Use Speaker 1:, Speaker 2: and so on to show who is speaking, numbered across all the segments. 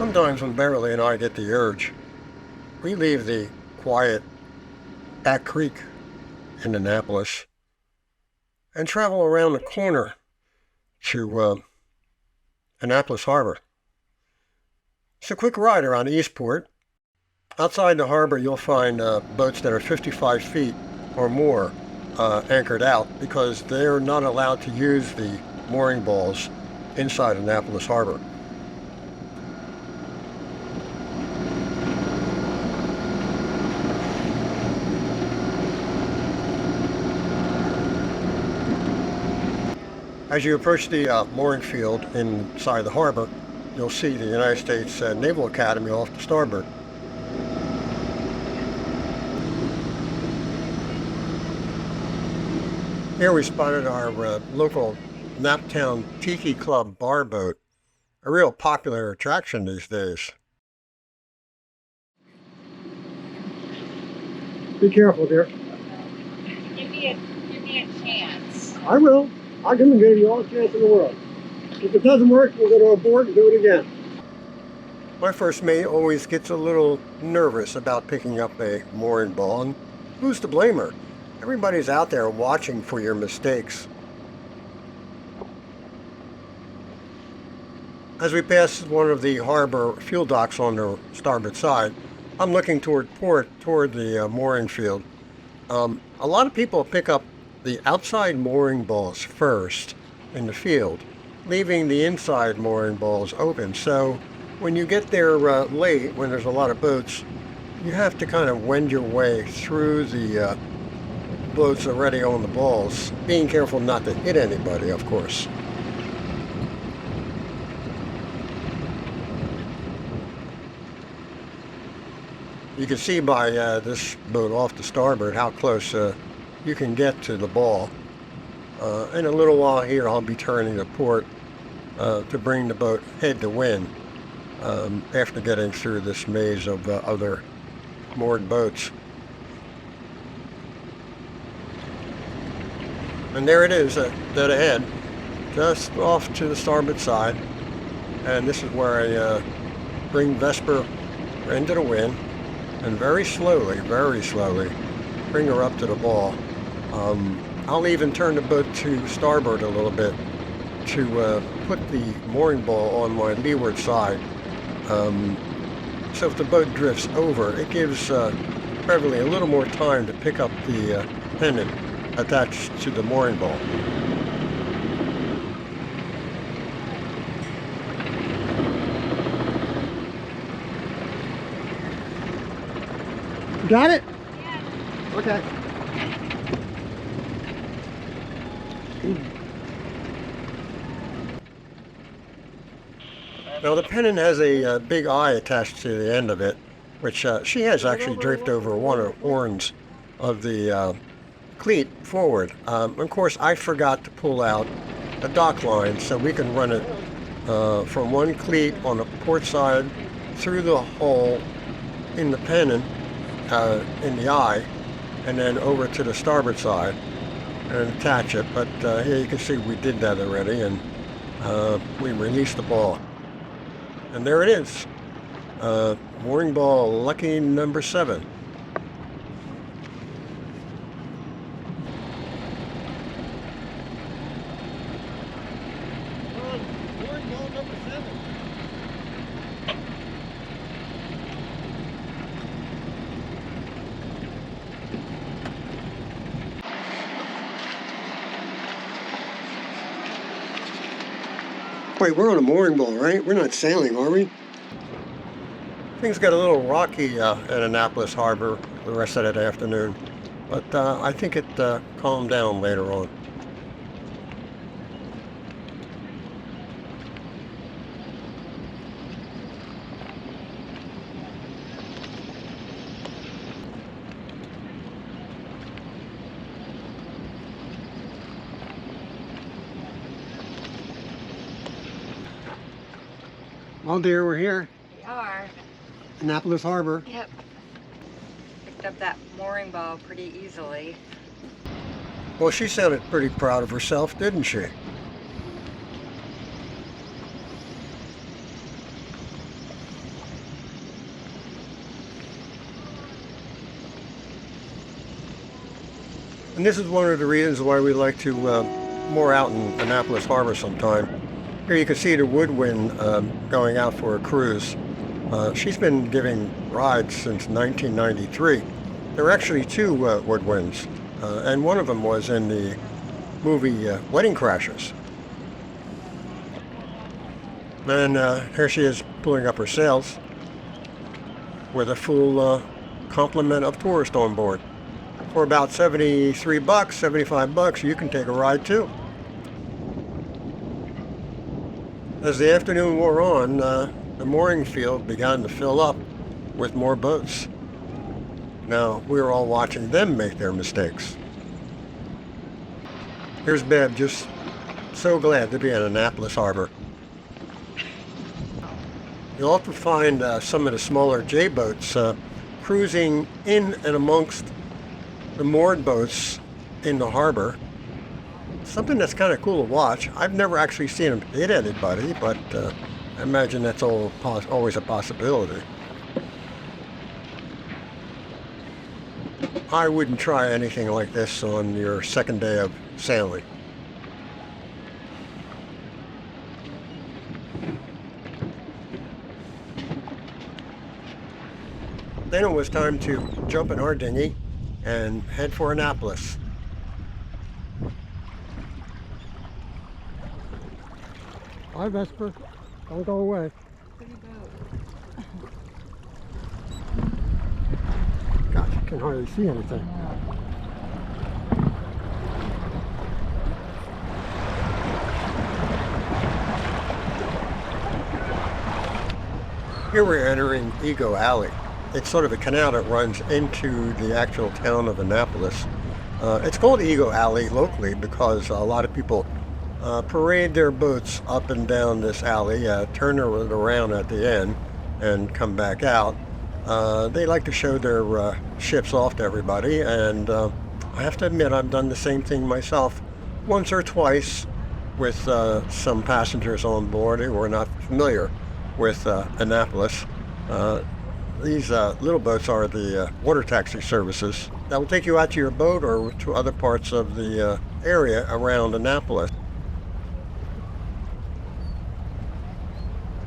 Speaker 1: Sometimes when Beverly and I get the urge, we leave the quiet back creek in Annapolis and travel around the corner to Annapolis Harbor. It's a quick ride around Eastport. Outside the harbor, you'll find boats that are 55 feet or more anchored out because they're not allowed to use the mooring balls inside Annapolis Harbor. As you approach the mooring field inside the harbor, you'll see the United States Naval Academy off to starboard. Here we spotted our local Naptown Tiki Club bar boat, a real popular attraction these days. Be careful, dear.
Speaker 2: Give me a chance.
Speaker 1: I will. I'll give you all the chance in the world. If it doesn't work, we'll go to a board and do it again. My first mate always gets a little nervous about picking up a mooring ball, and who's to blame her? Everybody's out there watching for your mistakes. As we pass one of the harbor fuel docks on the starboard side, I'm looking toward port, toward the mooring field. A lot of people pick up the outside mooring balls first in the field, leaving the inside mooring balls open. So when you get there late, when there's a lot of boats, you have to kind of wend your way through the boats already on the balls, being careful not to hit anybody, of course. You can see by this boat off to starboard how close you can get to the ball. In a little while here I'll be turning to port to bring the boat head to wind after getting through this maze of other moored boats. And there it is, dead ahead, just off to the starboard side. And this is where I bring Vesper into the wind and very slowly bring her up to the ball. I'll even turn the boat to starboard a little bit to put the mooring ball on my leeward side. So if the boat drifts over, it gives Beverly a little more time to pick up the pennant attached to the mooring ball. Got it?
Speaker 2: Yeah.
Speaker 1: Okay. Now the pennant has a big eye attached to the end of it, which she has actually draped over one of the horns of the cleat forward. Of course, I forgot to pull out a dock line so we can run it from one cleat on the port side through the hole in the pennant in the eye, and then over to the starboard side and attach it. But here you can see we did that already, and we released the ball. And there it is, mooring ball lucky number 7. Mooring ball number 7. Wait, we're on a mooring ball, right? We're not sailing, are we? Things got a little rocky at Annapolis Harbor the rest of that afternoon, but I think it calmed down later on. Well, dear, we're here.
Speaker 2: We are.
Speaker 1: Annapolis Harbor.
Speaker 2: Yep. Picked up that mooring ball pretty easily.
Speaker 1: Well, she sounded pretty proud of herself, didn't she? And this is one of the reasons why we like to moor out in Annapolis Harbor sometime. Here you can see the Woodwind going out for a cruise. She's been giving rides since 1993. There are actually two Woodwinds, and one of them was in the movie Wedding Crashers. And here she is pulling up her sails with a full complement of tourists on board. For about $73, $75, you can take a ride too. As the afternoon wore on, the mooring field began to fill up with more boats. Now, we were all watching them make their mistakes. Here's Bev, just so glad to be in Annapolis Harbor. You'll often find some of the smaller J-boats cruising in and amongst the moored boats in the harbor. Something that's kind of cool to watch. I've never actually seen them hit anybody, but I imagine that's always a possibility. I wouldn't try anything like this on your second day of sailing. Then it was time to jump in our dinghy and head for Annapolis. Hi, Vesper. Don't go away.
Speaker 2: Pretty boat.
Speaker 1: Gosh, you can hardly see anything. Here we're entering Ego Alley. It's sort of a canal that runs into the actual town of Annapolis. It's called Ego Alley locally because a lot of people parade their boats up and down this alley, turn it around at the end, and come back out. They like to show their ships off to everybody, and I have to admit I've done the same thing myself once or twice with some passengers on board who were not familiar with Annapolis. These little boats are the water taxi services that will take you out to your boat or to other parts of the area around Annapolis.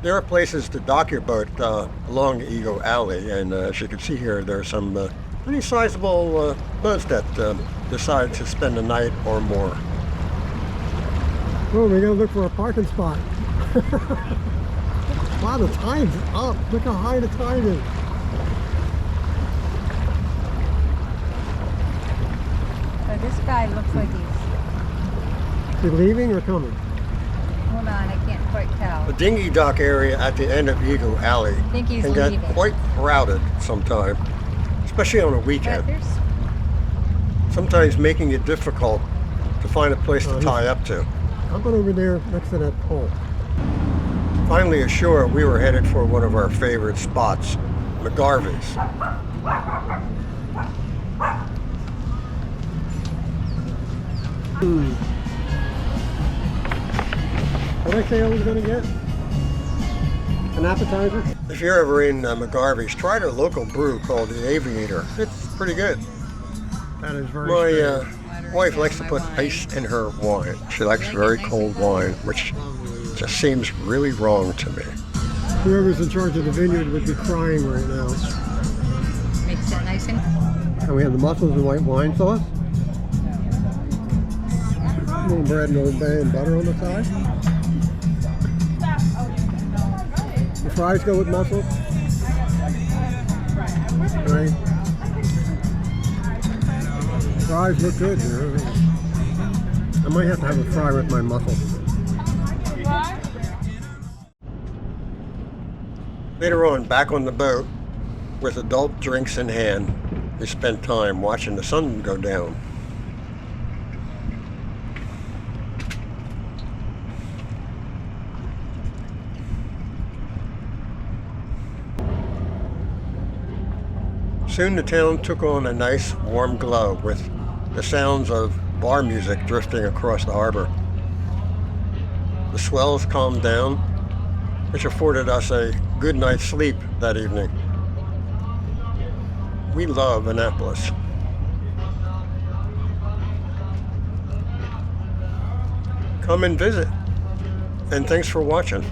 Speaker 1: There are places to dock your boat along Ego Alley, and as you can see here, there are some pretty sizable boats that decide to spend a night or more.
Speaker 3: Oh, we're gonna look for a parking spot. Wow, the tide's up. Look how high the tide is.
Speaker 2: So this guy looks like
Speaker 3: Is he leaving or coming?
Speaker 2: hold on, I can't quite tell.
Speaker 1: The dinghy dock area at the end of Ego Alley
Speaker 2: I think he's
Speaker 1: can get
Speaker 2: leaving.
Speaker 1: quite crowded sometimes, especially on a
Speaker 2: But
Speaker 1: weekend.
Speaker 2: there's,
Speaker 1: Sometimes making it difficult to find a place to tie up to.
Speaker 3: How about over there next to that pole?
Speaker 1: Finally ashore, we were headed for one of our favorite spots, McGarvey's.
Speaker 3: What did I say I was gonna get? An appetizer?
Speaker 1: If you're ever in McGarvey's, try their local brew called the Aviator. It's pretty good.
Speaker 3: That is very
Speaker 1: My
Speaker 3: strange.
Speaker 1: wife likes to put ice in her wine. She likes very cold wine, which just seems really wrong to me.
Speaker 3: Whoever's in charge of the vineyard would be crying right now.
Speaker 2: makes it nice and
Speaker 3: And we have the mussels and white wine sauce. A little bread and Old Bay and butter on the side. The fries go with mussels. Right. Fries look good here. I might have to have a fry with my mussels.
Speaker 1: Later on, back on the boat, with adult drinks in hand, we spent time watching the sun go down. Soon the town took on a nice warm glow with the sounds of bar music drifting across the harbor. The swells calmed down, which afforded us a good night's sleep that evening. We love Annapolis. come and visit. And thanks for watching.